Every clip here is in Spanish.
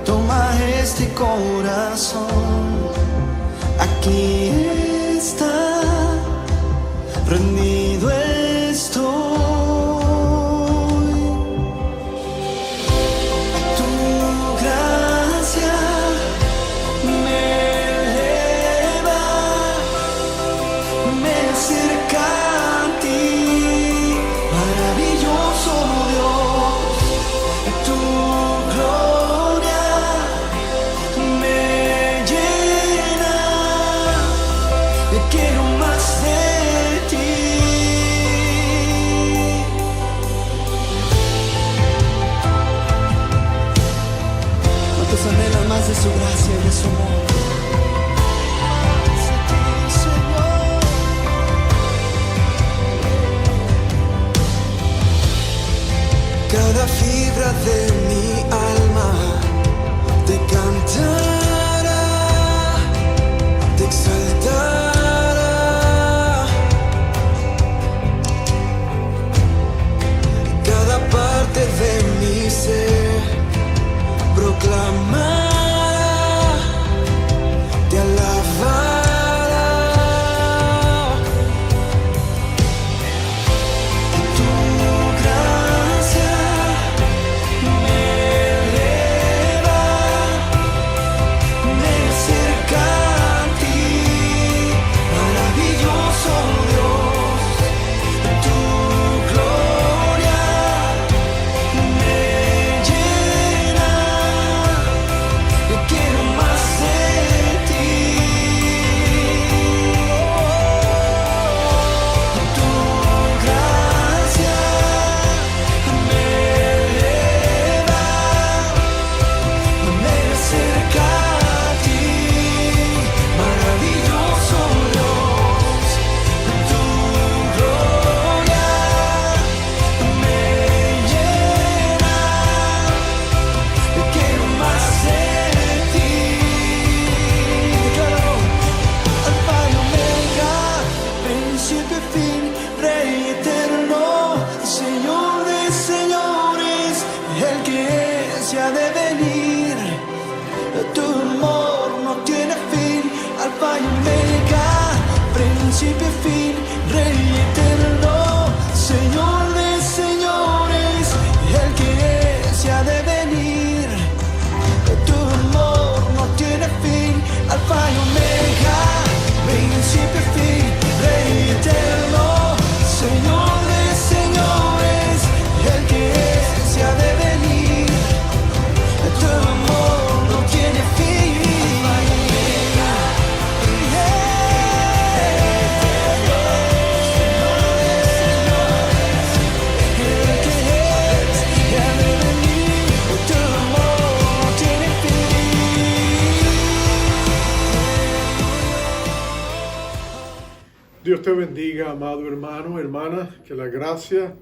toma este corazón. Aquí está, rendido estoy. Tu gracia me eleva, me acerca a ti. Maravilloso Dios, tu gloria me llena. Quiero más de ti. ¿Cuántos anhelan más de su gracia y de su amor? Más de ti, Señor. Cada fibra de mi alma te cantará, te exaltará. Cada parte de mi ser proclamará, te alabará. Tu gracia me eleva, me acerca a ti. Maravilloso Dios, tu gloria me llena. Quiero más de ti. Tu gracia me eleva, me acerca a ti. Maravilloso Dios, tu gloria me llena. Quiero más de ti. Decláralo. Alfa y Omega, principio y fin, Rey eterno, Señor de señores, el que es y ha de venir. Tu amor no tiene fin. Alfa y Omega, principio y fin, Rey eterno, Señor de señores, el que es y ha de venir. Tu amor no tiene fin. Alfa y Omega, principio y fin, Rey eterno, Señor de señores, el que es y ha de venir. Tu amor no tiene fin. Dios te bendiga, amado hermano, hermana, que la gracia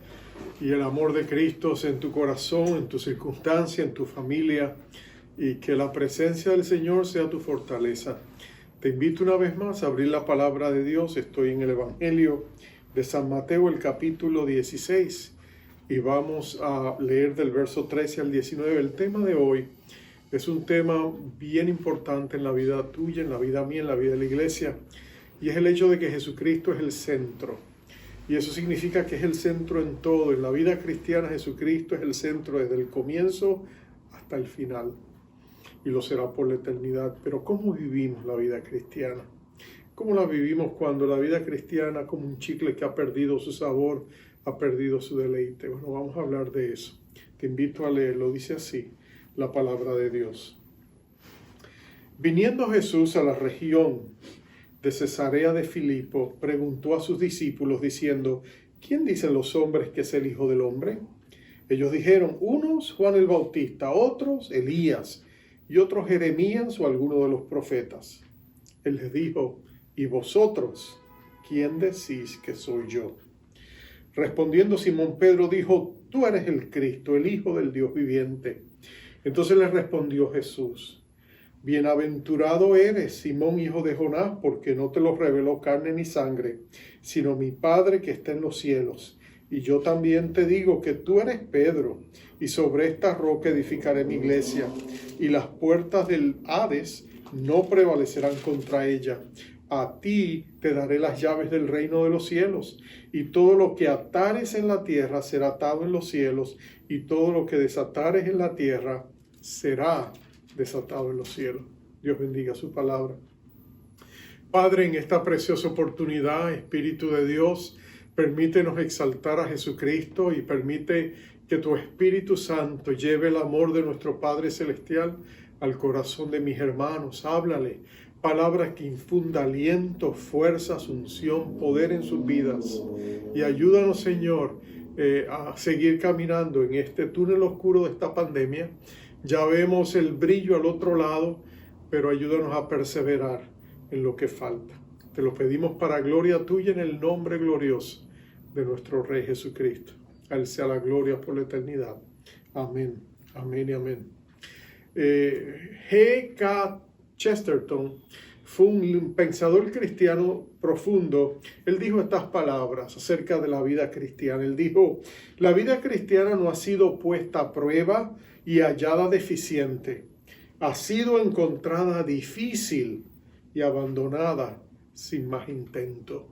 y el amor de Cristo sea en tu corazón, en tu circunstancia, en tu familia, y que la presencia del Señor sea tu fortaleza. Te invito una vez más a abrir la palabra de Dios. Estoy en el Evangelio de San Mateo, el capítulo 16, y vamos a leer del verso 13 al 19. El tema de hoy es un tema bien importante en la vida tuya, en la vida mía, en la vida de la iglesia. Y es el hecho de que Jesucristo es el centro. Y eso significa que es el centro en todo. En la vida cristiana, Jesucristo es el centro desde el comienzo hasta el final. Y lo será por la eternidad. Pero ¿cómo vivimos la vida cristiana? ¿Cómo la vivimos cuando la vida cristiana, como un chicle que ha perdido su sabor, ha perdido su deleite? Bueno, vamos a hablar de eso. Te invito a leerlo. Dice así la palabra de Dios. Viniendo Jesús a la región de Cesarea de Filipo, preguntó a sus discípulos diciendo: ¿quién dicen los hombres que es el Hijo del Hombre? Ellos dijeron: unos Juan el Bautista, otros Elías, y otros Jeremías o alguno de los profetas. Él les dijo: ¿y vosotros quién decís que soy yo? Respondiendo Simón Pedro dijo: tú eres el Cristo, el Hijo del Dios viviente. Entonces le respondió Jesús: bienaventurado eres, Simón, hijo de Jonás, porque no te lo reveló carne ni sangre, sino mi Padre que está en los cielos. Y yo también te digo que tú eres Pedro, y sobre esta roca edificaré mi iglesia, y las puertas del Hades no prevalecerán contra ella. A ti te daré las llaves del reino de los cielos, y todo lo que atares en la tierra será atado en los cielos, y todo lo que desatares en la tierra será desatado en los cielos. Dios bendiga su palabra. Padre, en esta preciosa oportunidad, Espíritu de Dios, permítenos exaltar a Jesucristo y permite que tu Espíritu Santo lleve el amor de nuestro Padre Celestial al corazón de mis hermanos. Háblale palabras que infunda aliento, fuerza, unción, poder en sus vidas. Y ayúdanos, Señor, a seguir caminando en este túnel oscuro de esta pandemia. Ya vemos el brillo al otro lado, pero ayúdanos a perseverar en lo que falta. Te lo pedimos para gloria tuya en el nombre glorioso de nuestro Rey Jesucristo. A Él sea la gloria por la eternidad. Amén, amén y amén. G.K. Chesterton fue un pensador cristiano profundo. Él dijo estas palabras acerca de la vida cristiana. Él dijo: la vida cristiana no ha sido puesta a prueba y hallada deficiente. Ha sido encontrada difícil y abandonada sin más intento.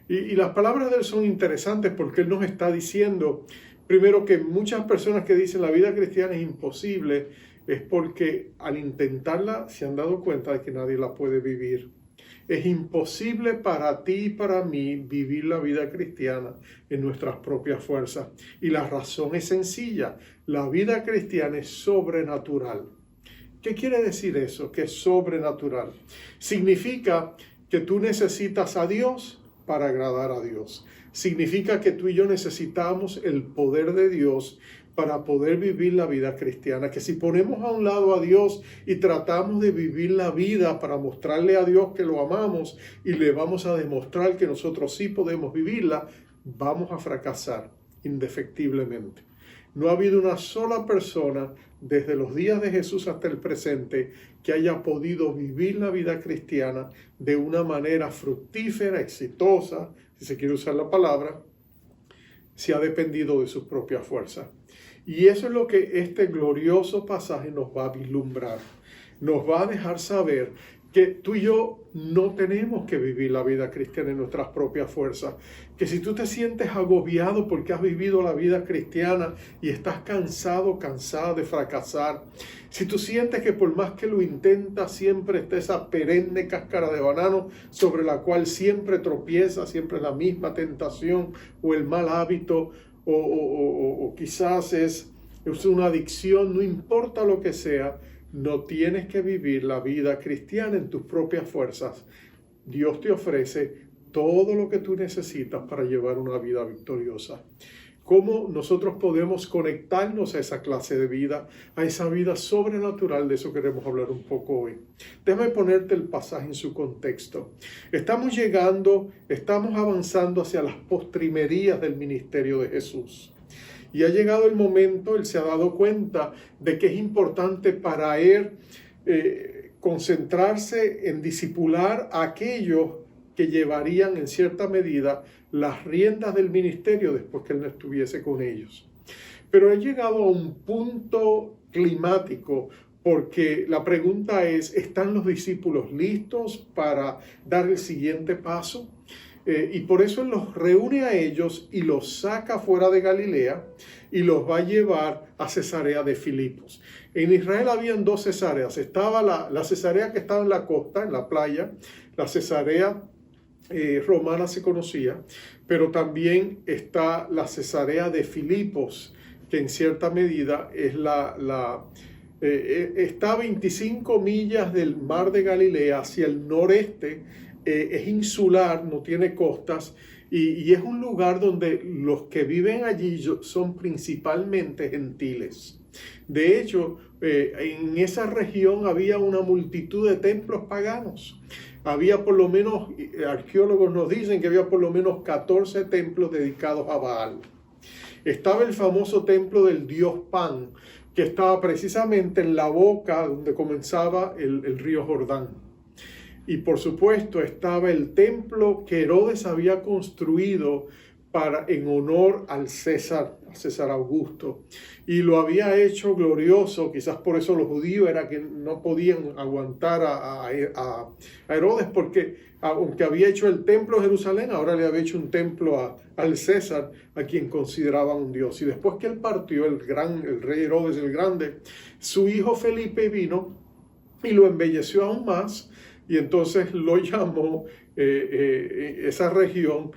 Y las palabras de él son interesantes porque él nos está diciendo, primero, que muchas personas que dicen la vida cristiana es imposible, es porque al intentarla se han dado cuenta de que nadie la puede vivir. Es imposible para ti y para mí vivir la vida cristiana en nuestras propias fuerzas. Y la razón es sencilla: la vida cristiana es sobrenatural. ¿Qué quiere decir eso? Que es sobrenatural. Significa que tú necesitas a Dios para agradar a Dios. Significa que tú y yo necesitamos el poder de Dios para poder vivir la vida cristiana. Que si ponemos a un lado a Dios y tratamos de vivir la vida para mostrarle a Dios que lo amamos y le vamos a demostrar que nosotros sí podemos vivirla, vamos a fracasar indefectiblemente. No ha habido una sola persona desde los días de Jesús hasta el presente que haya podido vivir la vida cristiana de una manera fructífera, exitosa, si se quiere usar la palabra, si ha dependido de sus propias fuerzas. Y eso es lo que este glorioso pasaje nos va a vislumbrar. Nos va a dejar saber que tú y yo no tenemos que vivir la vida cristiana en nuestras propias fuerzas. Que si tú te sientes agobiado porque has vivido la vida cristiana y estás cansado, cansada de fracasar, si tú sientes que por más que lo intentas siempre está esa perenne cáscara de banano sobre la cual siempre tropiezas, siempre la misma tentación o el mal hábito o quizás es una adicción, no importa lo que sea, no tienes que vivir la vida cristiana en tus propias fuerzas. Dios te ofrece todo lo que tú necesitas para llevar una vida victoriosa. ¿Cómo nosotros podemos conectarnos a esa clase de vida, a esa vida sobrenatural? De eso queremos hablar un poco hoy. Déjame ponerte el pasaje en su contexto. Estamos avanzando hacia las postrimerías del ministerio de Jesús. Y ha llegado el momento, él se ha dado cuenta de que es importante para él concentrarse en discipular a aquellos que llevarían en cierta medida las riendas del ministerio después que él no estuviese con ellos. Pero ha llegado a un punto climático porque la pregunta es, ¿están los discípulos listos para dar el siguiente paso? Y por eso él los reúne a ellos y los saca fuera de Galilea y los va a llevar a Cesarea de Filipos. En Israel habían dos Cesareas. Estaba la Cesarea que estaba en la costa, en la playa. La Cesarea romana se conocía, pero también está la Cesarea de Filipos, que en cierta medida es está a 25 millas del mar de Galilea hacia el noreste. Es insular, no tiene costas y es un lugar donde los que viven allí son principalmente gentiles. De hecho, en esa región había una multitud de templos paganos. Había por lo menos, arqueólogos nos dicen que había por lo menos 14 templos dedicados a Baal. Estaba el famoso templo del dios Pan, que estaba precisamente en la boca donde comenzaba el río Jordán. Y por supuesto estaba el templo que Herodes había construido en honor al César Augusto. Y lo había hecho glorioso, quizás por eso los judíos era que no podían aguantar a Herodes, porque aunque había hecho el templo de Jerusalén, ahora le había hecho un templo al César, a quien consideraba un dios. Y después que él partió, el rey Herodes el Grande, su hijo Felipe vino y lo embelleció aún más, y entonces lo llamó esa región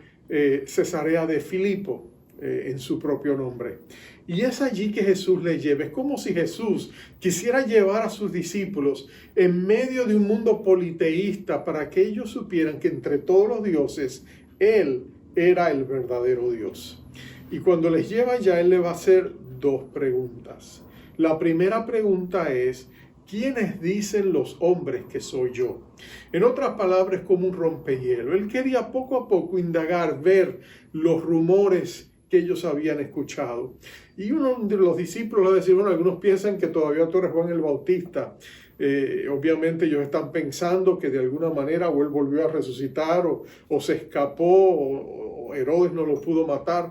Cesarea de Filipo, en su propio nombre. Y es allí que Jesús le lleva. Es como si Jesús quisiera llevar a sus discípulos en medio de un mundo politeísta para que ellos supieran que entre todos los dioses, Él era el verdadero Dios. Y cuando les lleva allá, Él le va a hacer dos preguntas. La primera pregunta es: ¿quiénes dicen los hombres que soy yo? En otras palabras, como un rompehielo. Él quería poco a poco indagar, ver los rumores que ellos habían escuchado. Y uno de los discípulos le va a decir: bueno, algunos piensan que todavía tú eres Juan el Bautista. Obviamente ellos están pensando que de alguna manera o él volvió a resucitar o se escapó o Herodes no lo pudo matar,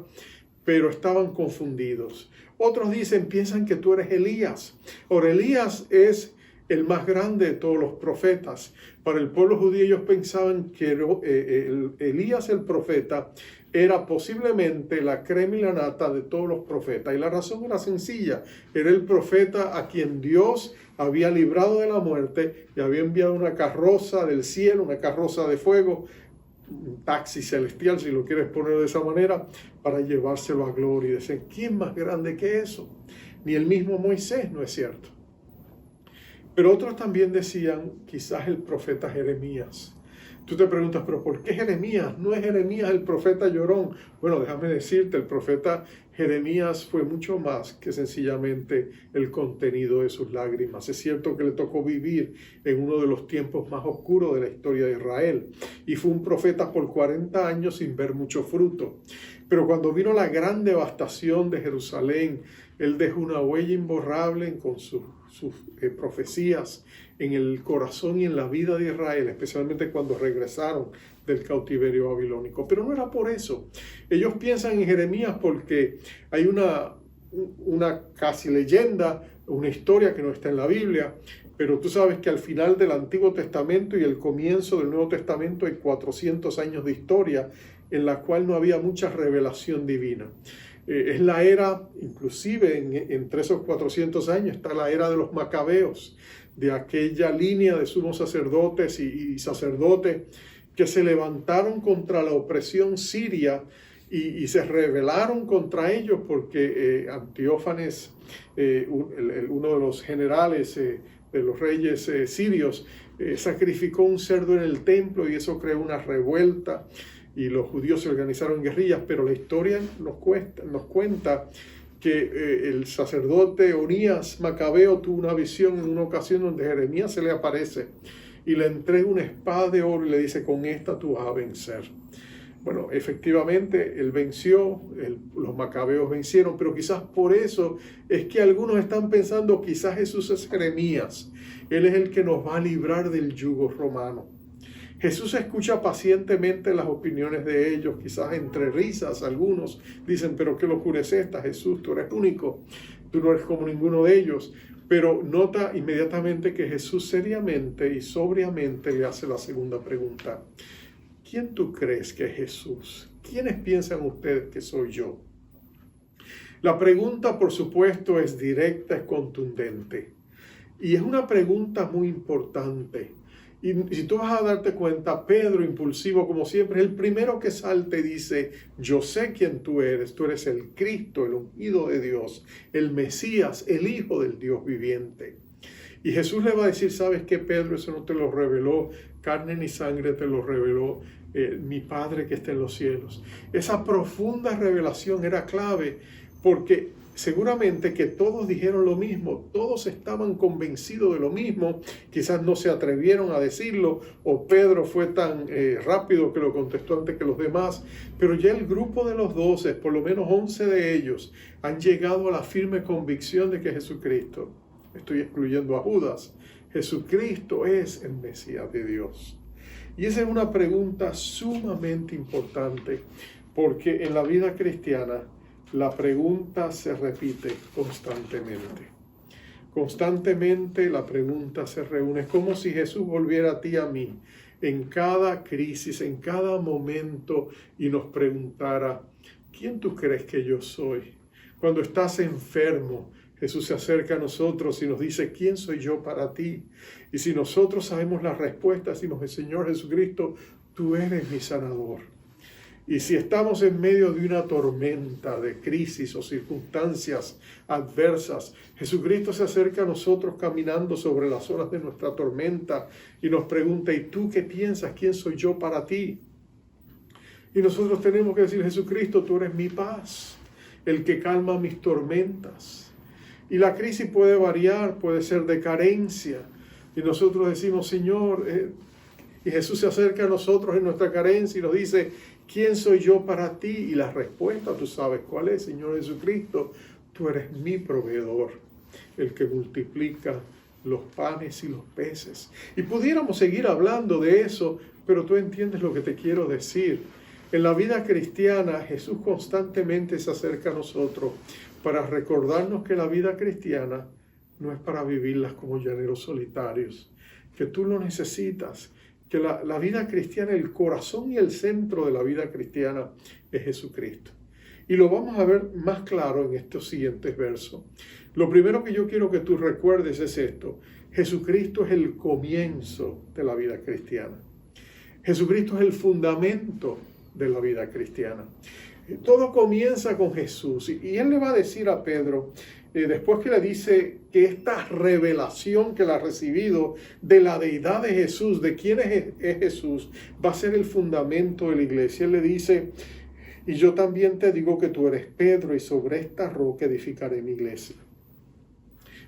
pero estaban confundidos. Otros piensan que tú eres Elías. Ahora, Elías es el más grande de todos los profetas. Para el pueblo judío ellos pensaban que Elías el profeta era posiblemente la crema y la nata de todos los profetas. Y la razón era sencilla: era el profeta a quien Dios había librado de la muerte y había enviado una carroza del cielo, una carroza de fuego, un taxi celestial, si lo quieres poner de esa manera, para llevárselo a gloria. Y dicen: ¿quién más grande que eso? Ni el mismo Moisés, ¿no es cierto? Pero otros también decían: quizás el profeta Jeremías. Tú te preguntas: ¿pero por qué Jeremías? ¿No es Jeremías el profeta llorón? Bueno, déjame decirte, el profeta Jeremías fue mucho más que sencillamente el contenido de sus lágrimas. Es cierto que le tocó vivir en uno de los tiempos más oscuros de la historia de Israel, y fue un profeta por 40 años sin ver mucho fruto. Pero cuando vino la gran devastación de Jerusalén, él dejó una huella imborrable con sus profecías en el corazón y en la vida de Israel, especialmente cuando regresaron del cautiverio babilónico. Pero no era por eso. Ellos piensan en Jeremías porque hay una casi leyenda, una historia que no está en la Biblia, pero tú sabes que al final del Antiguo Testamento y el comienzo del Nuevo Testamento hay 400 años de historia en la cual no había mucha revelación divina. Es la era, inclusive entre esos 400 años está la era de los macabeos, de aquella línea de sumos sacerdotes y sacerdotes que se levantaron contra la opresión siria y se rebelaron contra ellos porque Antíofanes, uno de los generales de los reyes sirios, sacrificó un cerdo en el templo y eso creó una revuelta. Y los judíos se organizaron en guerrillas, pero la historia nos cuenta que el sacerdote Onías Macabeo tuvo una visión en una ocasión donde Jeremías se le aparece y le entrega una espada de oro y le dice: con esta tú vas a vencer. Bueno, efectivamente él venció, los macabeos vencieron, pero quizás por eso es que algunos están pensando: quizás Jesús es Jeremías, él es el que nos va a librar del yugo romano. Jesús escucha pacientemente las opiniones de ellos, quizás entre risas. Algunos dicen: pero qué locura es esta, Jesús, tú eres único, tú no eres como ninguno de ellos. Pero nota inmediatamente que Jesús seriamente y sobriamente le hace la segunda pregunta: ¿quién tú crees que es Jesús? ¿Quiénes piensan ustedes que soy yo? La pregunta, por supuesto, es directa, es contundente. Y es una pregunta muy importante. Y si tú vas a darte cuenta, Pedro, impulsivo como siempre, es el primero que salta y dice: yo sé quién tú eres el Cristo, el ungido de Dios, el Mesías, el Hijo del Dios viviente. Y Jesús le va a decir: ¿sabes qué, Pedro? Eso no te lo reveló carne ni sangre, te lo reveló mi Padre que está en los cielos. Esa profunda revelación era clave porque seguramente que todos dijeron lo mismo, todos estaban convencidos de lo mismo, quizás no se atrevieron a decirlo o Pedro fue tan rápido que lo contestó antes que los demás, pero ya el grupo de los 12, por lo menos 11 de ellos, han llegado a la firme convicción de que Jesucristo, estoy excluyendo a Judas, Jesucristo es el Mesías de Dios. Y esa es una pregunta sumamente importante, Porque en la vida cristiana la pregunta se repite constantemente. Constantemente la pregunta se reúne. Es como si Jesús volviera a ti y a mí en cada crisis, en cada momento, y nos preguntara: ¿quién tú crees que yo soy? Cuando estás enfermo, Jesús se acerca a nosotros y nos dice: ¿quién soy yo para ti? Y si nosotros sabemos la respuesta, decimos: Señor Jesucristo, tú eres mi sanador. Y si estamos en medio de una tormenta de crisis o circunstancias adversas, Jesucristo se acerca a nosotros caminando sobre las olas de nuestra tormenta y nos pregunta: ¿y tú qué piensas? ¿Quién soy yo para ti? Y nosotros tenemos que decir: Jesucristo, tú eres mi paz, el que calma mis tormentas. Y la crisis puede variar, puede ser de carencia. Y nosotros decimos: Señor, y Jesús se acerca a nosotros en nuestra carencia y nos dice: ¿quién soy yo para ti? Y la respuesta, tú sabes cuál es: Señor Jesucristo, tú eres mi proveedor, el que multiplica los panes y los peces. Y pudiéramos seguir hablando de eso, pero tú entiendes lo que te quiero decir. En la vida cristiana, Jesús constantemente se acerca a nosotros para recordarnos que la vida cristiana no es para vivirlas como llaneros solitarios, que tú lo necesitas, que la vida cristiana, el corazón y el centro de la vida cristiana es Jesucristo. Y lo vamos a ver más claro en estos siguientes versos. Lo primero que yo quiero que tú recuerdes es esto: Jesucristo es el comienzo de la vida cristiana. Jesucristo es el fundamento de la vida cristiana. Todo comienza con Jesús. Y él le va a decir a Pedro, después que le dice que esta revelación que él ha recibido de la deidad de Jesús, de quién es Jesús, va a ser el fundamento de la iglesia. Él le dice: y yo también te digo que tú eres Pedro, y sobre esta roca edificaré mi iglesia.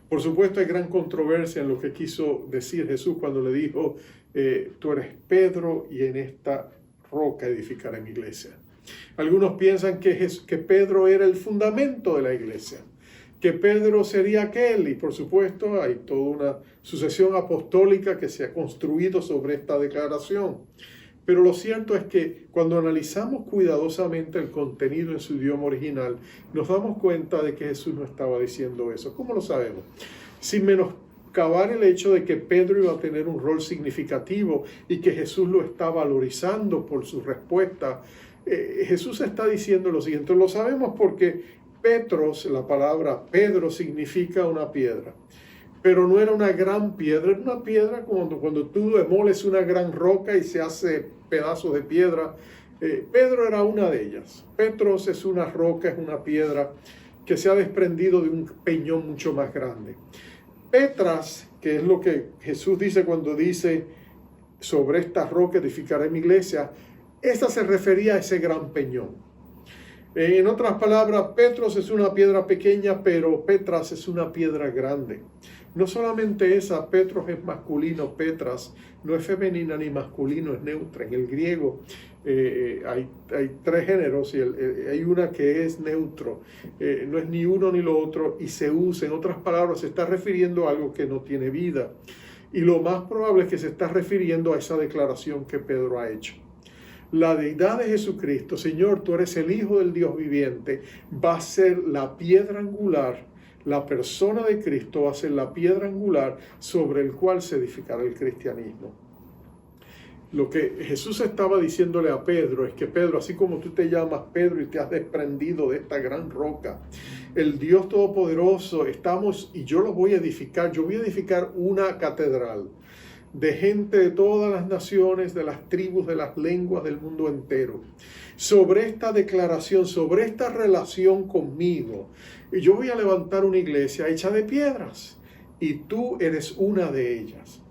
Por supuesto, hay gran controversia en lo que quiso decir Jesús cuando le dijo: tú eres Pedro, y en esta roca edificaré mi iglesia. Algunos piensan que Pedro era el fundamento de la iglesia, que Pedro sería aquel, y por supuesto hay toda una sucesión apostólica que se ha construido sobre esta declaración. Pero lo cierto es que cuando analizamos cuidadosamente el contenido en su idioma original, nos damos cuenta de que Jesús no estaba diciendo eso. ¿Cómo lo sabemos? Sin menoscabar el hecho de que Pedro iba a tener un rol significativo y que Jesús lo está valorizando por su respuesta, Jesús está diciendo lo siguiente. Lo sabemos porque Petros, la palabra Pedro, significa una piedra. Pero no era una gran piedra, era una piedra cuando tú demoles una gran roca y se hace pedazos de piedra. Pedro era una de ellas. Petros es una roca, es una piedra que se ha desprendido de un peñón mucho más grande. Petras, que es lo que Jesús dice cuando dice: sobre esta roca edificaré mi iglesia, esta se refería a ese gran peñón. En otras palabras, Petros es una piedra pequeña, pero Petras es una piedra grande. No solamente esa, Petros es masculino, Petras no es femenina ni masculino, es neutra. En el griego hay tres géneros y hay una que es neutro, no es ni uno ni lo otro, y se usa, en otras palabras, se está refiriendo a algo que no tiene vida. Y lo más probable es que se está refiriendo a esa declaración que Pedro ha hecho. La deidad de Jesucristo: Señor, tú eres el Hijo del Dios viviente, va a ser la piedra angular. La persona de Cristo va a ser la piedra angular sobre el cual se edificará el cristianismo. Lo que Jesús estaba diciéndole a Pedro es que: Pedro, así como tú te llamas Pedro y te has desprendido de esta gran roca, el Dios Todopoderoso, y yo lo voy a edificar. Yo voy a edificar una catedral de gente de todas las naciones, de las tribus, de las lenguas del mundo entero, sobre esta declaración, sobre esta relación conmigo. Y yo voy a levantar una iglesia hecha de piedras, y tú eres una de ellas.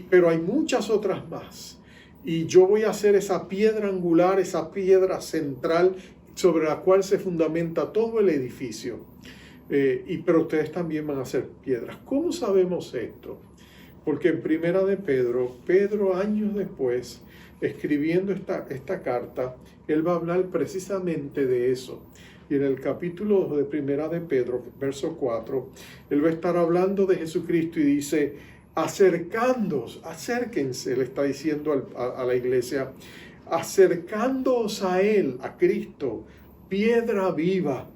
Pero hay muchas otras más, y yo voy a hacer esa piedra angular, esa piedra central sobre la cual se fundamenta todo el edificio. Pero ustedes también van a ser piedras. ¿Cómo sabemos esto? Porque en Primera de Pedro años después, escribiendo esta carta, él va a hablar precisamente de eso. Y en el capítulo 2 de Primera de Pedro, verso 4, él va a estar hablando de Jesucristo y dice: acérquense, le está diciendo a la iglesia, acercándoos a Él, a Cristo, piedra viva,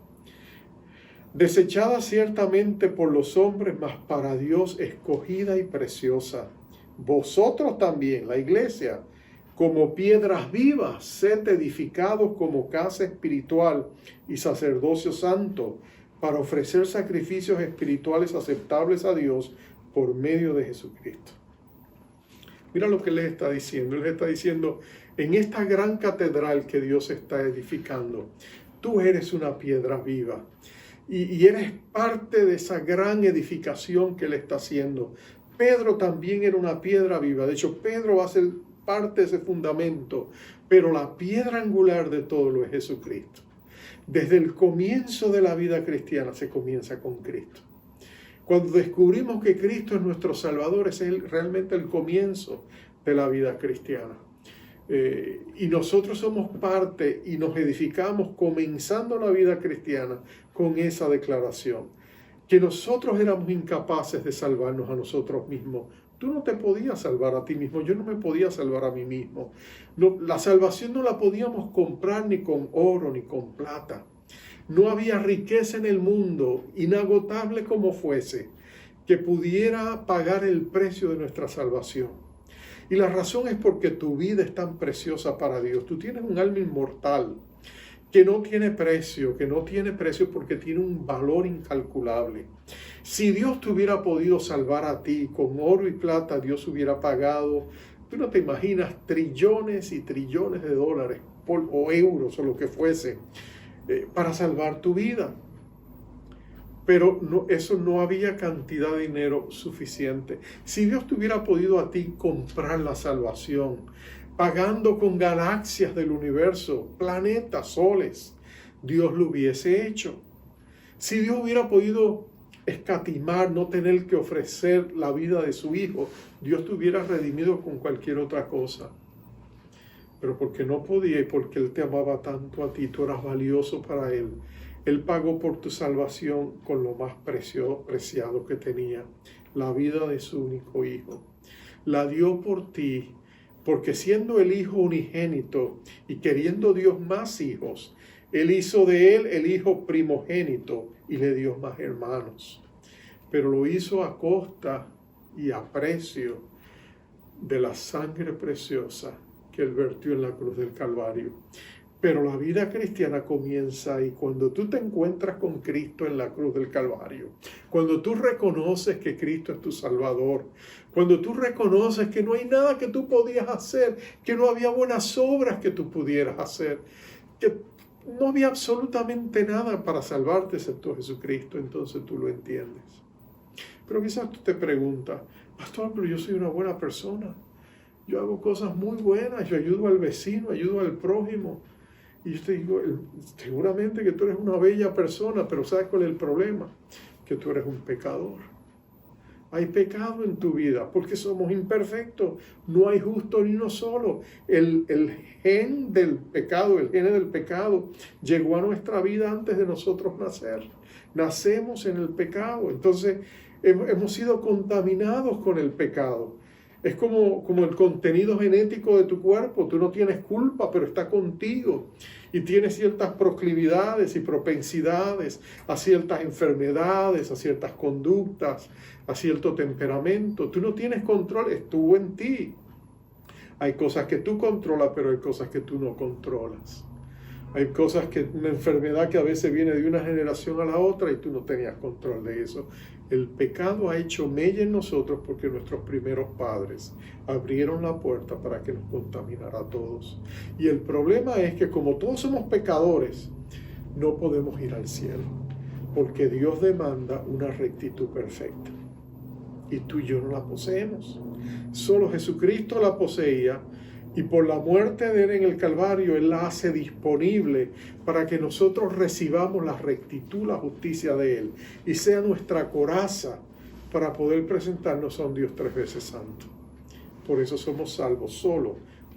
desechada ciertamente por los hombres, mas para Dios escogida y preciosa. Vosotros también, la iglesia, como piedras vivas, sed edificados como casa espiritual y sacerdocio santo, para ofrecer sacrificios espirituales aceptables a Dios por medio de Jesucristo. Mira lo que Él está diciendo. Él está diciendo, en esta gran catedral que Dios está edificando, tú eres una piedra viva. Y eres parte de esa gran edificación que Él está haciendo. Pedro también era una piedra viva. De hecho, Pedro va a ser parte de ese fundamento. Pero la piedra angular de todo lo es Jesucristo. Desde el comienzo de la vida cristiana se comienza con Cristo. Cuando descubrimos que Cristo es nuestro Salvador, es realmente el comienzo de la vida cristiana. Y nosotros somos parte y nos edificamos comenzando la vida cristiana con esa declaración, que nosotros éramos incapaces de salvarnos a nosotros mismos. Tú no te podías salvar a ti mismo, yo no me podía salvar a mí mismo. No, la salvación no la podíamos comprar ni con oro ni con plata. No había riqueza en el mundo, inagotable como fuese, que pudiera pagar el precio de nuestra salvación. Y la razón es porque tu vida es tan preciosa para Dios. Tú tienes un alma inmortal que no tiene precio porque tiene un valor incalculable. Si Dios te hubiera podido salvar a ti con oro y plata, Dios hubiera pagado, tú no te imaginas, trillones y trillones de dólares o euros o lo que fuese para salvar tu vida. Pero eso no había cantidad de dinero suficiente. Si Dios te hubiera podido a ti comprar la salvación, pagando con galaxias del universo, planetas, soles, Dios lo hubiese hecho. Si Dios hubiera podido escatimar, no tener que ofrecer la vida de su Hijo, Dios te hubiera redimido con cualquier otra cosa. Pero porque no podía y porque Él te amaba tanto a ti, tú eras valioso para Él. Él pagó por tu salvación con lo más preciado que tenía, la vida de su único Hijo. La dio por ti, porque siendo el Hijo unigénito y queriendo Dios más hijos, Él hizo de Él el Hijo primogénito y le dio más hermanos. Pero lo hizo a costa y a precio de la sangre preciosa que Él vertió en la cruz del Calvario. Pero la vida cristiana comienza ahí, cuando tú te encuentras con Cristo en la cruz del Calvario, cuando tú reconoces que Cristo es tu Salvador, cuando tú reconoces que no hay nada que tú podías hacer, que no había buenas obras que tú pudieras hacer, que no había absolutamente nada para salvarte excepto Jesucristo, entonces tú lo entiendes. Pero quizás tú te preguntas, pastor, pero yo soy una buena persona, yo hago cosas muy buenas, yo ayudo al vecino, ayudo al prójimo. Y yo te digo, seguramente que tú eres una bella persona, pero ¿sabes cuál es el problema? Que tú eres un pecador. Hay pecado en tu vida, porque somos imperfectos. No hay justo ni uno solo. El gen del pecado, el gene del pecado, llegó a nuestra vida antes de nosotros nacer. Nacemos en el pecado. Entonces, hemos sido contaminados con el pecado. Es como el contenido genético de tu cuerpo. Tú no tienes culpa, pero está contigo. Y tienes ciertas proclividades y propensidades a ciertas enfermedades, a ciertas conductas, a cierto temperamento. Tú no tienes control, estuvo en ti. Hay cosas que tú controlas, pero hay cosas que tú no controlas. Hay cosas una enfermedad que a veces viene de una generación a la otra y tú no tenías control de eso. El pecado ha hecho mella en nosotros porque nuestros primeros padres abrieron la puerta para que nos contaminara a todos. Y el problema es que como todos somos pecadores, no podemos ir al cielo, porque Dios demanda una rectitud perfecta. Y tú y yo no la poseemos. Solo Jesucristo la poseía. Y por la muerte de Él en el Calvario, Él la hace disponible para que nosotros recibamos la rectitud, la justicia de Él. Y sea nuestra coraza para poder presentarnos a un Dios 3 veces santo. Por eso somos salvos solo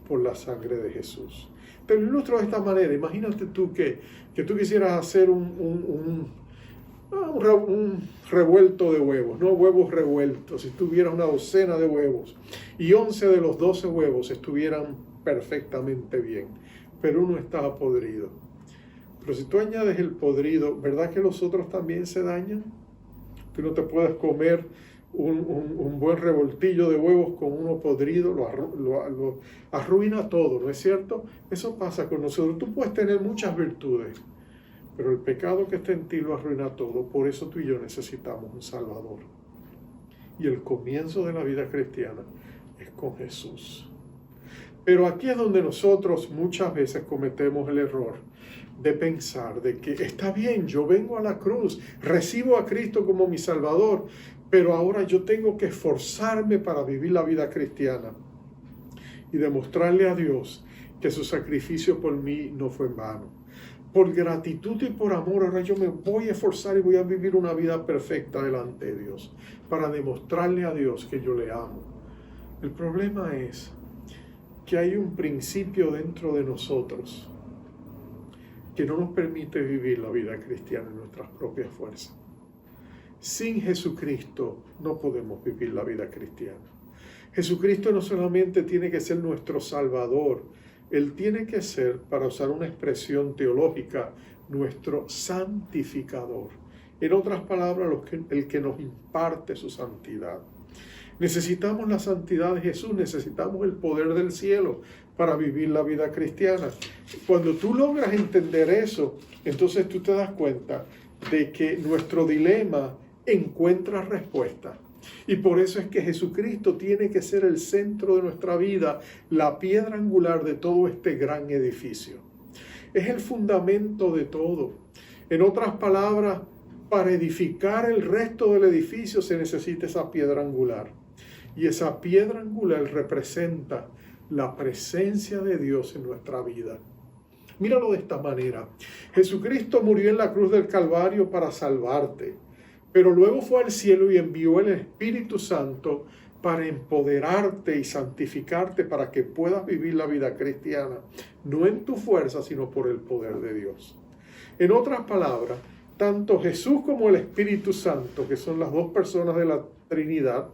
por la sangre de Jesús. Te lo ilustro de esta manera. Imagínate tú que tú quisieras hacer un un revuelto de huevos, ¿no? Huevos revueltos. Si tuviera una docena de huevos y 11 de los 12 huevos estuvieran perfectamente bien, pero uno estaba podrido. Pero si tú añades el podrido, ¿verdad que los otros también se dañan? Tú no te puedes comer un buen revoltillo de huevos con uno podrido, lo arruina todo, ¿no es cierto? Eso pasa con nosotros. Tú puedes tener muchas virtudes, pero el pecado que está en ti lo arruina todo. Por eso tú y yo necesitamos un Salvador. Y el comienzo de la vida cristiana es con Jesús. Pero aquí es donde nosotros muchas veces cometemos el error de pensar de que está bien, yo vengo a la cruz, recibo a Cristo como mi Salvador, pero ahora yo tengo que esforzarme para vivir la vida cristiana y demostrarle a Dios que su sacrificio por mí no fue en vano. Por gratitud y por amor, ahora yo me voy a esforzar y voy a vivir una vida perfecta delante de Dios para demostrarle a Dios que yo le amo. El problema es que hay un principio dentro de nosotros que no nos permite vivir la vida cristiana en nuestras propias fuerzas. Sin Jesucristo no podemos vivir la vida cristiana. Jesucristo no solamente tiene que ser nuestro Salvador, Él tiene que ser, para usar una expresión teológica, nuestro santificador. En otras palabras, el que nos imparte su santidad. Necesitamos la santidad de Jesús, necesitamos el poder del cielo para vivir la vida cristiana. Cuando tú logras entender eso, entonces tú te das cuenta de que nuestro dilema encuentra respuesta. Y por eso es que Jesucristo tiene que ser el centro de nuestra vida, la piedra angular de todo este gran edificio. Es el fundamento de todo. En otras palabras, para edificar el resto del edificio se necesita esa piedra angular. Y esa piedra angular representa la presencia de Dios en nuestra vida. Míralo de esta manera. Jesucristo murió en la cruz del Calvario para salvarte, pero luego fue al cielo y envió el Espíritu Santo para empoderarte y santificarte para que puedas vivir la vida cristiana, no en tu fuerza, sino por el poder de Dios. En otras palabras, tanto Jesús como el Espíritu Santo, que son las dos personas de la Trinidad,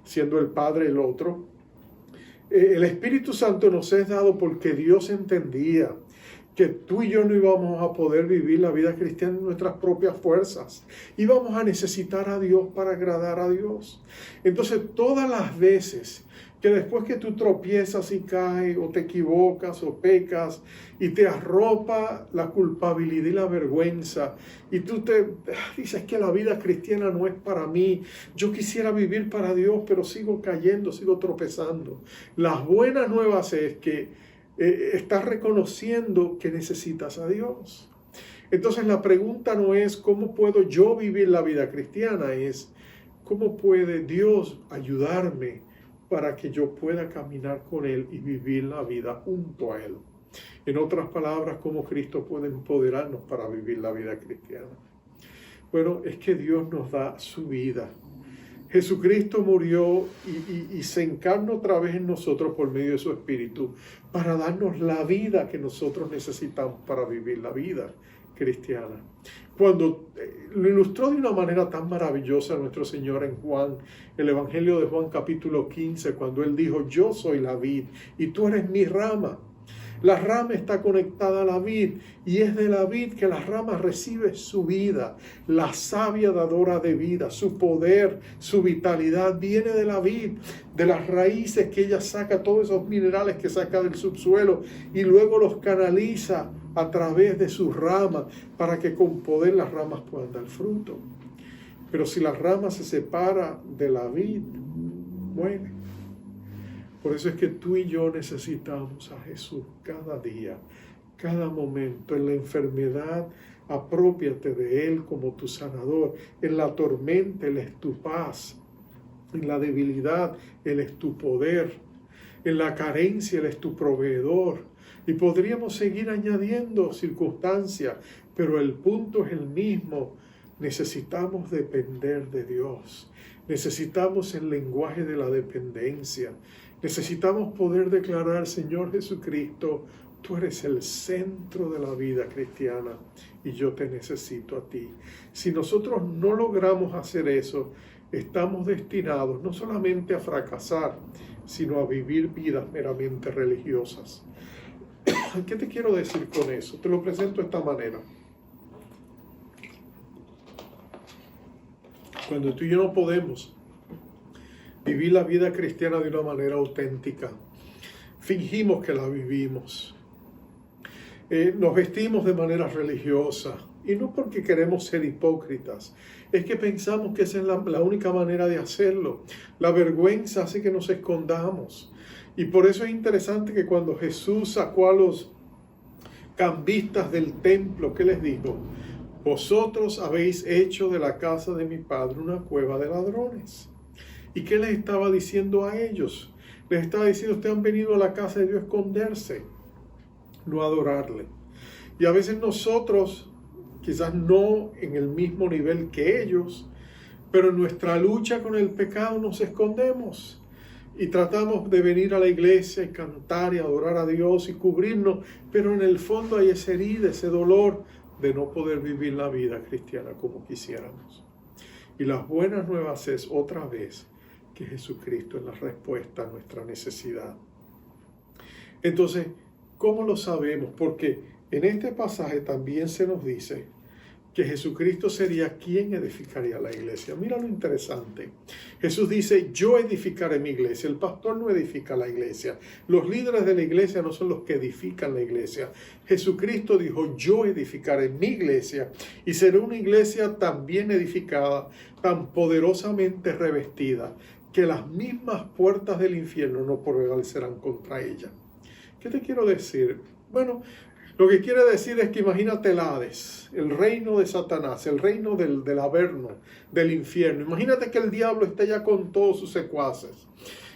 siendo el Padre el otro, el Espíritu Santo nos es dado porque Dios entendía que tú y yo no íbamos a poder vivir la vida cristiana en nuestras propias fuerzas. Íbamos a necesitar a Dios para agradar a Dios. Entonces, todas las veces que después que tú tropiezas y caes, o te equivocas, o pecas, y te arropa la culpabilidad y la vergüenza, y tú te dices que la vida cristiana no es para mí, yo quisiera vivir para Dios, pero sigo cayendo, sigo tropezando. Las buenas nuevas es que estás reconociendo que necesitas a Dios. Entonces la pregunta no es ¿cómo puedo yo vivir la vida cristiana? Es ¿cómo puede Dios ayudarme para que yo pueda caminar con Él y vivir la vida junto a Él? En otras palabras, ¿cómo Cristo puede empoderarnos para vivir la vida cristiana? Bueno, es que Dios nos da su vida. Jesucristo murió y se encarna otra vez en nosotros por medio de su Espíritu para darnos la vida que nosotros necesitamos para vivir la vida cristiana. Cuando lo ilustró de una manera tan maravillosa nuestro Señor en Juan, el Evangelio de Juan capítulo 15, cuando Él dijo, yo soy la vid y tú eres mi rama. La rama está conectada a la vid y es de la vid que la rama recibe su vida. La savia dadora de vida, su poder, su vitalidad viene de la vid, de las raíces que ella saca, todos esos minerales que saca del subsuelo y luego los canaliza a través de sus ramas para que con poder las ramas puedan dar fruto. Pero si la rama se separa de la vid, muere. Por eso es que tú y yo necesitamos a Jesús cada día, cada momento. En la enfermedad, aprópiate de Él como tu sanador. En la tormenta, Él es tu paz. En la debilidad, Él es tu poder. En la carencia, Él es tu proveedor. Y podríamos seguir añadiendo circunstancias, pero el punto es el mismo. Necesitamos depender de Dios. Necesitamos el lenguaje de la dependencia. Necesitamos poder declarar, Señor Jesucristo, Tú eres el centro de la vida cristiana y yo te necesito a ti. Si nosotros no logramos hacer eso, estamos destinados no solamente a fracasar, sino a vivir vidas meramente religiosas. ¿Qué te quiero decir con eso? Te lo presento de esta manera. Cuando tú y yo no podemos vivir la vida cristiana de una manera auténtica, fingimos que la vivimos. Nos vestimos de manera religiosa, y no porque queremos ser hipócritas, es que pensamos que esa es la única manera de hacerlo. La vergüenza hace que nos escondamos, y por eso es interesante que cuando Jesús sacó a los cambistas del templo, ¿qué les dijo? Vosotros habéis hecho de la casa de mi padre una cueva de ladrones. ¿Y qué les estaba diciendo a ellos? Les estaba diciendo, ustedes han venido a la casa de Dios a esconderse, no adorarle. Y a veces nosotros, quizás no en el mismo nivel que ellos, pero en nuestra lucha con el pecado nos escondemos y tratamos de venir a la iglesia y cantar y adorar a Dios y cubrirnos, pero en el fondo hay esa herida, ese dolor de no poder vivir la vida cristiana como quisiéramos. Y las buenas nuevas es otra vez que Jesucristo es la respuesta a nuestra necesidad. Entonces, ¿cómo lo sabemos? Porque en este pasaje también se nos dice que Jesucristo sería quien edificaría la iglesia. Mira lo interesante. Jesús dice, yo edificaré mi iglesia. El pastor no edifica la iglesia. Los líderes de la iglesia no son los que edifican la iglesia. Jesucristo dijo, yo edificaré mi iglesia y será una iglesia tan bien edificada, tan poderosamente revestida, que las mismas puertas del infierno no prevalecerán contra ella. ¿Qué te quiero decir? Bueno, lo que quiere decir es que imagínate el Hades, el reino de Satanás, el reino del Averno, del infierno. Imagínate que el diablo está ya con todos sus secuaces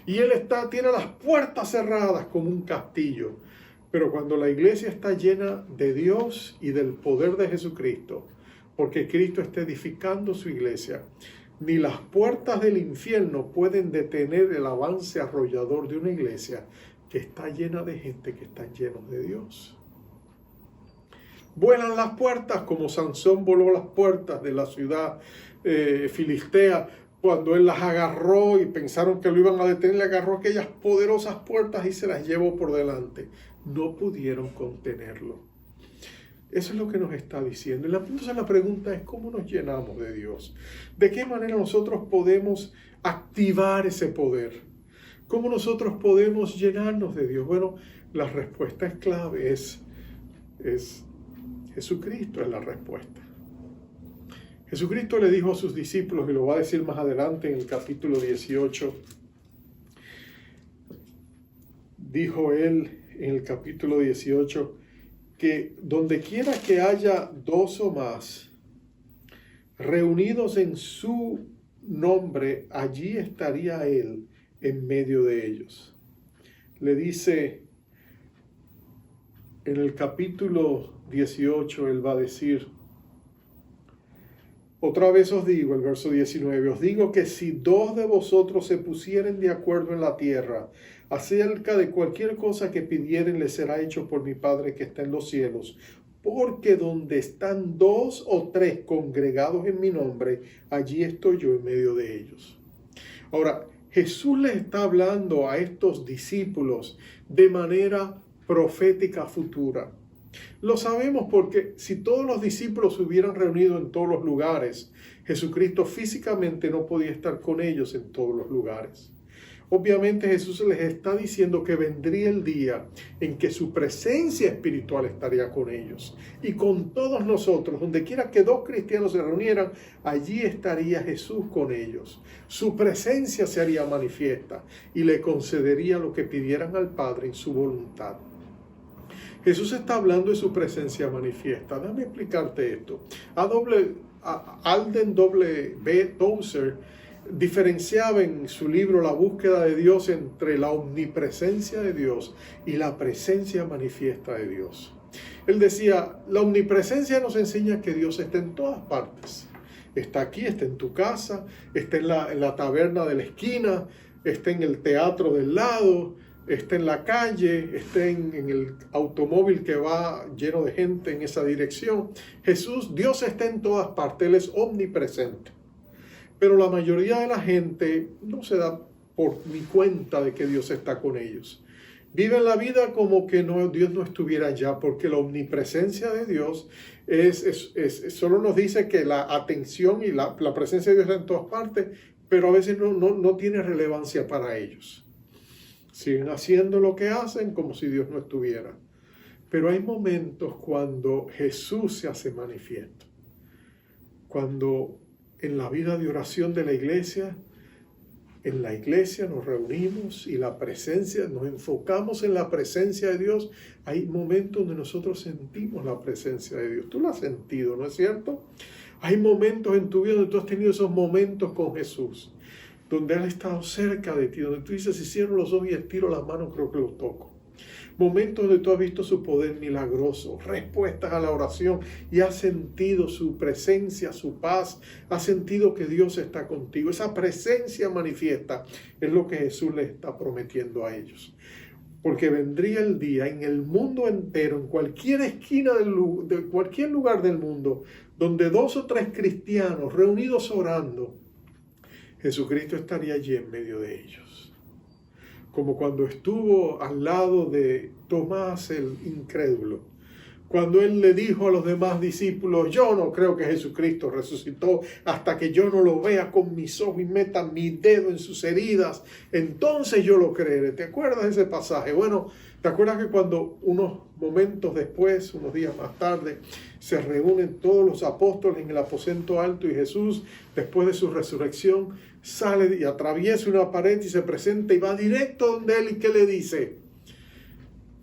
y él tiene las puertas cerradas como un castillo. Pero cuando la iglesia está llena de Dios y del poder de Jesucristo, porque Cristo está edificando su iglesia, ni las puertas del infierno pueden detener el avance arrollador de una iglesia que está llena de gente que están llenos de Dios. Vuelan las puertas como Sansón voló las puertas de la ciudad filistea cuando él las agarró y pensaron que lo iban a detener. Le agarró aquellas poderosas puertas y se las llevó por delante. No pudieron contenerlo. Eso es lo que nos está diciendo. Entonces la pregunta es, ¿cómo nos llenamos de Dios? ¿De qué manera nosotros podemos activar ese poder? ¿Cómo nosotros podemos llenarnos de Dios? Bueno, la respuesta es clave, es Jesucristo es la respuesta. Jesucristo le dijo a sus discípulos, y lo va a decir más adelante en el capítulo 18, dijo él en el capítulo 18, que donde quiera que haya dos o más reunidos en su nombre, allí estaría él en medio de ellos. Le dice en el capítulo 18, él va a decir, otra vez os digo, el verso 19, os digo que si dos de vosotros se pusieren de acuerdo en la tierra acerca de cualquier cosa que pidieren, les será hecho por mi Padre que está en los cielos. Porque donde están dos o tres congregados en mi nombre, allí estoy yo en medio de ellos. Ahora, Jesús les está hablando a estos discípulos de manera profética futura. Lo sabemos porque si todos los discípulos se hubieran reunido en todos los lugares, Jesucristo físicamente no podía estar con ellos en todos los lugares. Obviamente Jesús les está diciendo que vendría el día en que su presencia espiritual estaría con ellos y con todos nosotros. Donde quiera que dos cristianos se reunieran, allí estaría Jesús con ellos. Su presencia se haría manifiesta y le concedería lo que pidieran al Padre en su voluntad. Jesús está hablando de su presencia manifiesta. Déjame explicarte esto. Alden W. Tozer diferenciaba en su libro La búsqueda de Dios entre la omnipresencia de Dios y la presencia manifiesta de Dios. Él decía, la omnipresencia nos enseña que Dios está en todas partes. Está aquí, está en tu casa, está en la taberna de la esquina, está en el teatro del lado, esté en la calle, esté en el automóvil que va lleno de gente en esa dirección. Dios está en todas partes, Él es omnipresente. Pero la mayoría de la gente no se da ni cuenta de que Dios está con ellos. Viven la vida como que Dios no estuviera allá, porque la omnipresencia de Dios solo nos dice que la atención y la presencia de Dios está en todas partes, pero a veces no tiene relevancia para ellos. Siguen haciendo lo que hacen como si Dios no estuviera. Pero hay momentos cuando Jesús se hace manifiesto. Cuando en la vida de oración de la iglesia, en la iglesia nos reunimos y nos enfocamos en la presencia de Dios. Hay momentos donde nosotros sentimos la presencia de Dios. Tú lo has sentido, ¿no es cierto? Hay momentos en tu vida donde tú has tenido esos momentos con Jesús, donde Él ha estado cerca de ti, donde tú dices, si cierro los ojos y estiro la mano, creo que los toco. Momentos donde tú has visto su poder milagroso, respuestas a la oración y has sentido su presencia, su paz, has sentido que Dios está contigo. Esa presencia manifiesta es lo que Jesús le está prometiendo a ellos. Porque vendría el día en el mundo entero, en cualquier esquina de cualquier lugar del mundo, donde 2 o 3 cristianos reunidos orando, Jesucristo estaría allí en medio de ellos. Como cuando estuvo al lado de Tomás el incrédulo, cuando Él le dijo a los demás discípulos, yo no creo que Jesucristo resucitó hasta que yo no lo vea con mis ojos y meta mi dedo en sus heridas, entonces yo lo creeré. ¿Te acuerdas de ese pasaje? Bueno, ¿te acuerdas que cuando unos momentos después, unos días más tarde, se reúnen todos los apóstoles en el aposento alto y Jesús, después de su resurrección, sale y atraviesa una pared y se presenta y va directo donde Él y ¿qué le dice?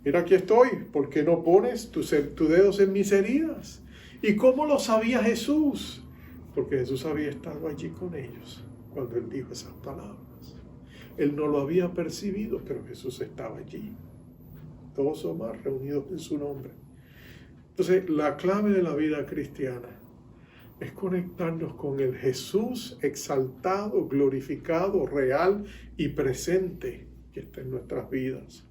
Mira, aquí estoy, ¿por qué no pones tus dedos en mis heridas? ¿Y cómo lo sabía Jesús? Porque Jesús había estado allí con ellos cuando Él dijo esas palabras. Él no lo había percibido, pero Jesús estaba allí. 2 o más reunidos en su nombre. Entonces, la clave de la vida cristiana es conectarnos con el Jesús exaltado, glorificado, real y presente que está en nuestras vidas.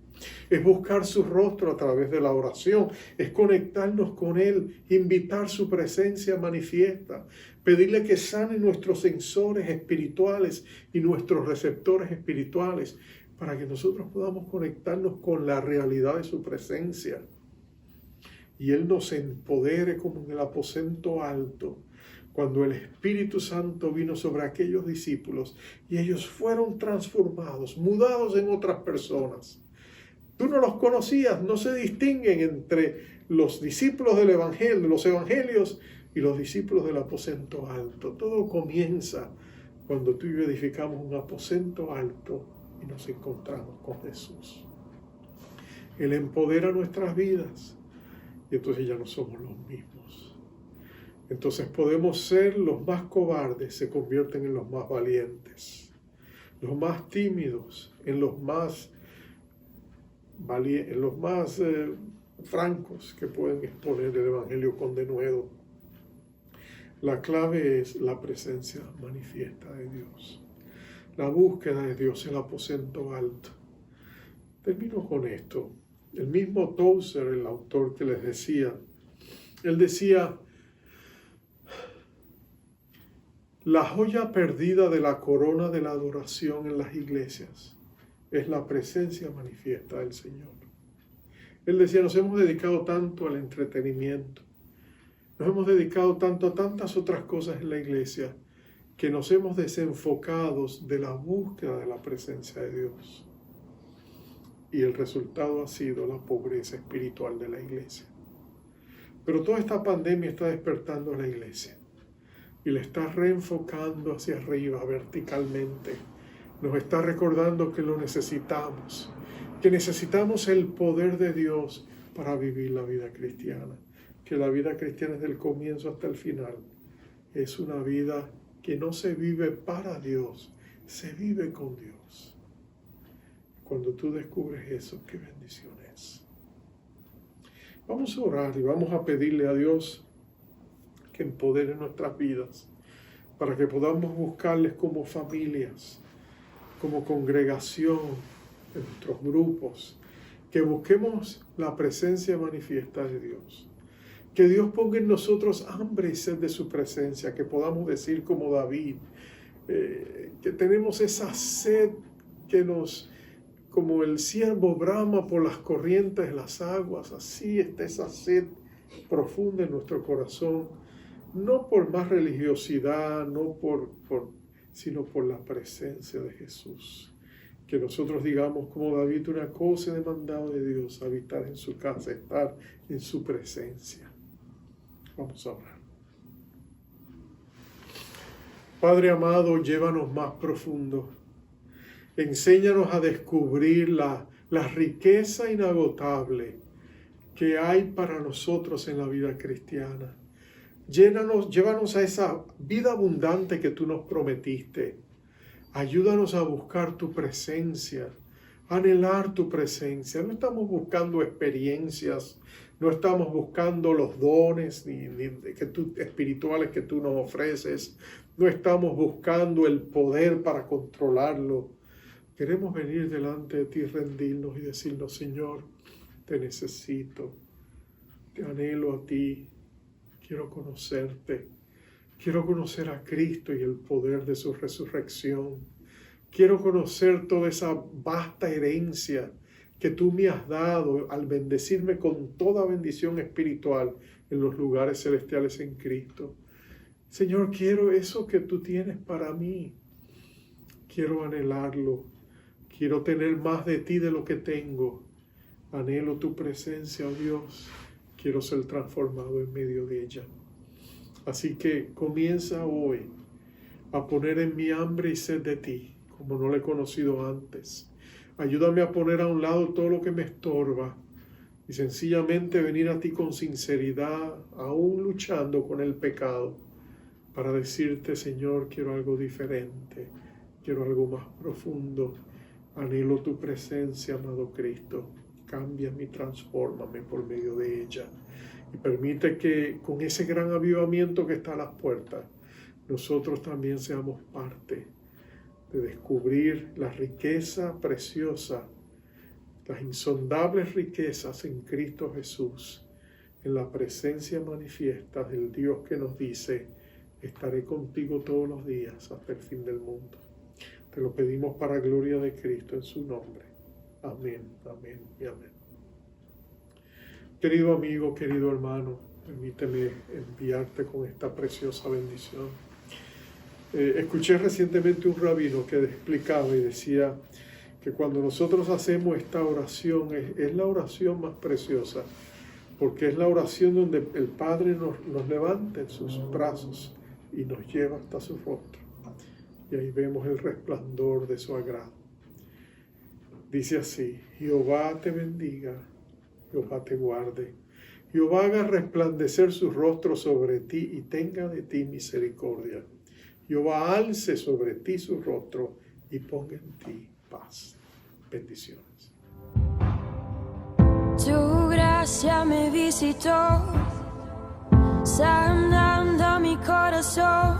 Es buscar su rostro a través de la oración, es conectarnos con Él, invitar su presencia manifiesta, pedirle que sane nuestros sensores espirituales y nuestros receptores espirituales para que nosotros podamos conectarnos con la realidad de su presencia. Y Él nos empodere como en el aposento alto, cuando el Espíritu Santo vino sobre aquellos discípulos y ellos fueron transformados, mudados en otras personas. Tú no los conocías, no se distinguen entre los discípulos del Evangelio, de los Evangelios y los discípulos del aposento alto. Todo comienza cuando tú y yo edificamos un aposento alto y nos encontramos con Jesús. Él empodera nuestras vidas y entonces ya no somos los mismos. Entonces podemos ser los más cobardes, se convierten en los más valientes. Los más tímidos, en los más francos que pueden exponer el Evangelio con denuedo. La clave es la presencia manifiesta de Dios. La búsqueda de Dios, el aposento alto. Termino con esto. El mismo Tozer, el autor que les decía, él decía, la joya perdida de la corona de la adoración en las iglesias es la presencia manifiesta del Señor. Él decía, nos hemos dedicado tanto al entretenimiento, nos hemos dedicado tanto a tantas otras cosas en la iglesia, que nos hemos desenfocado de la búsqueda de la presencia de Dios. Y el resultado ha sido la pobreza espiritual de la iglesia. Pero toda esta pandemia está despertando a la iglesia y la está reenfocando hacia arriba verticalmente. Nos está recordando que lo necesitamos, que necesitamos el poder de Dios para vivir la vida cristiana, que la vida cristiana es del comienzo hasta el final. Es una vida que no se vive para Dios, se vive con Dios. Cuando tú descubres eso, qué bendición es. Vamos a orar y vamos a pedirle a Dios que empodere nuestras vidas para que podamos buscarles como familias, como congregación, en nuestros grupos, que busquemos la presencia manifiesta de Dios. Que Dios ponga en nosotros hambre y sed de su presencia, que podamos decir como David, que tenemos esa sed que como el ciervo brama por las corrientes de las aguas, así está esa sed profunda en nuestro corazón, no por más religiosidad, sino por la presencia de Jesús. Que nosotros digamos como David, una cosa he demandado de Dios, habitar en su casa, estar en su presencia. Vamos a orar. Padre amado, llévanos más profundo. Enséñanos a descubrir la riqueza inagotable que hay para nosotros en la vida cristiana. Llévanos a esa vida abundante que tú nos prometiste. Ayúdanos a buscar tu presencia, a anhelar tu presencia. No estamos buscando experiencias, no estamos buscando los dones espirituales que tú nos ofreces. No estamos buscando el poder para controlarlo. Queremos venir delante de ti, rendirnos y decirnos, Señor, te necesito, te anhelo a ti, quiero conocerte, quiero conocer a Cristo y el poder de su resurrección. Quiero conocer toda esa vasta herencia que tú me has dado al bendecirme con toda bendición espiritual en los lugares celestiales en Cristo. Señor, quiero eso que tú tienes para mí. Quiero anhelarlo. Quiero tener más de ti de lo que tengo. Anhelo tu presencia, oh Dios. Quiero ser transformado en medio de ella. Así que comienza hoy a poner en mi hambre y sed de ti, como no lo he conocido antes. Ayúdame a poner a un lado todo lo que me estorba y sencillamente venir a ti con sinceridad, aún luchando con el pecado, para decirte, Señor, quiero algo diferente, quiero algo más profundo. Anhelo tu presencia, amado Cristo. Cámbiame y transfórmame por medio de ella. Y permite que con ese gran avivamiento que está a las puertas, nosotros también seamos parte de descubrir la riqueza preciosa, las insondables riquezas en Cristo Jesús, en la presencia manifiesta del Dios que nos dice, estaré contigo todos los días hasta el fin del mundo. Te lo pedimos para gloria de Cristo en su nombre. Amén, amén y amén. Querido amigo, querido hermano, permíteme enviarte con esta preciosa bendición. Escuché recientemente un rabino que explicaba y decía que cuando nosotros hacemos esta oración es la oración más preciosa, porque es la oración donde el Padre nos levanta en sus brazos y nos lleva hasta su rostro. Y ahí vemos el resplandor de su agrado. Dice así, Jehová te bendiga, Jehová te guarde, Jehová haga resplandecer su rostro sobre ti y tenga de ti misericordia. Jehová alce sobre ti su rostro y ponga en ti paz. Bendiciones. Tu gracia me visitó, sanando mi corazón.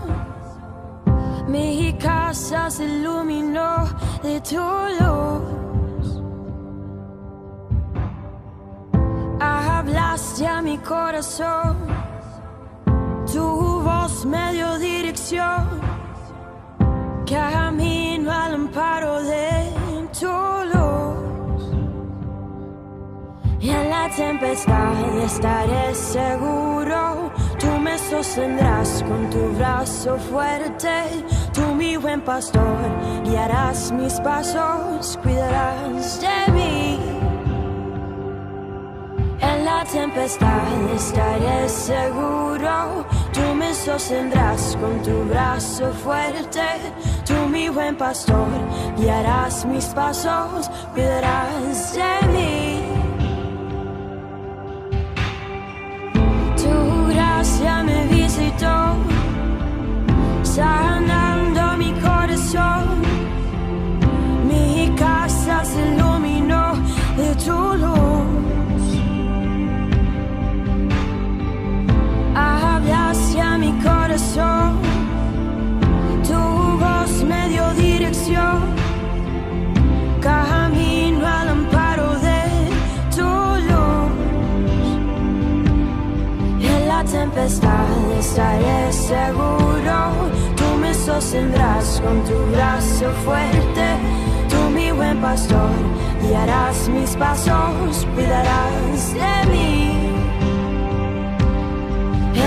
Mi casa se iluminó de tu luz. Hablaste a mi corazón, tu voz me dio dirección. Camino al amparo de tu luz. Y en la tempestad estaré seguro. Tú me sostendrás con tu brazo fuerte. Tú, mi buen pastor, guiarás mis pasos, cuidarás de mí. En la tempestad estaré seguro. Tú me sostendrás con tu brazo fuerte. Tú, mi buen pastor, guiarás mis pasos, cuidarás de mí. Ya me visitó, sanando mi corazón. Mi casa se iluminó de tu luz. Hablaste a mi corazón, tu voz me dio dirección. Camino seguro. Tú me sostendrás con tu brazo fuerte. Tú mi buen pastor, guiarás mis pasos, cuidarás de mí.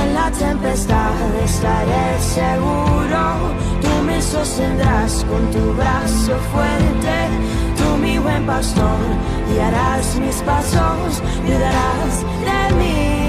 En la tempestad estaré seguro. Tú me sostendrás con tu brazo fuerte. Tú mi buen pastor, guiarás mis pasos, cuidarás de mí.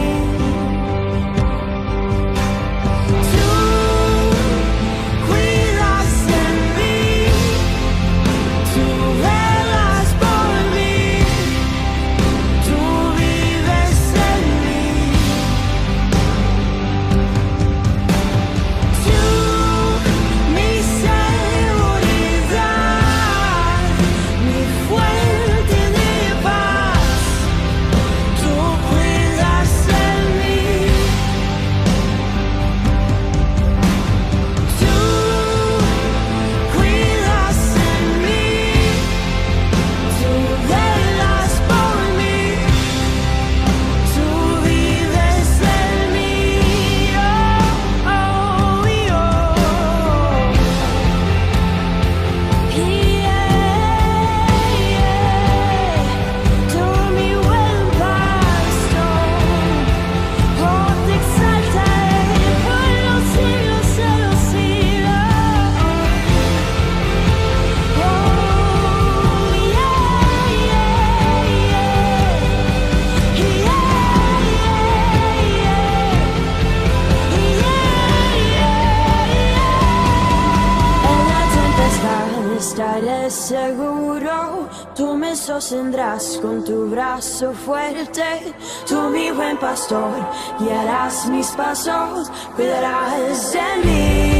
Estaré seguro, tú me sostendrás con tu brazo fuerte. Tú mi buen pastor, guiarás mis pasos, cuidarás de mí.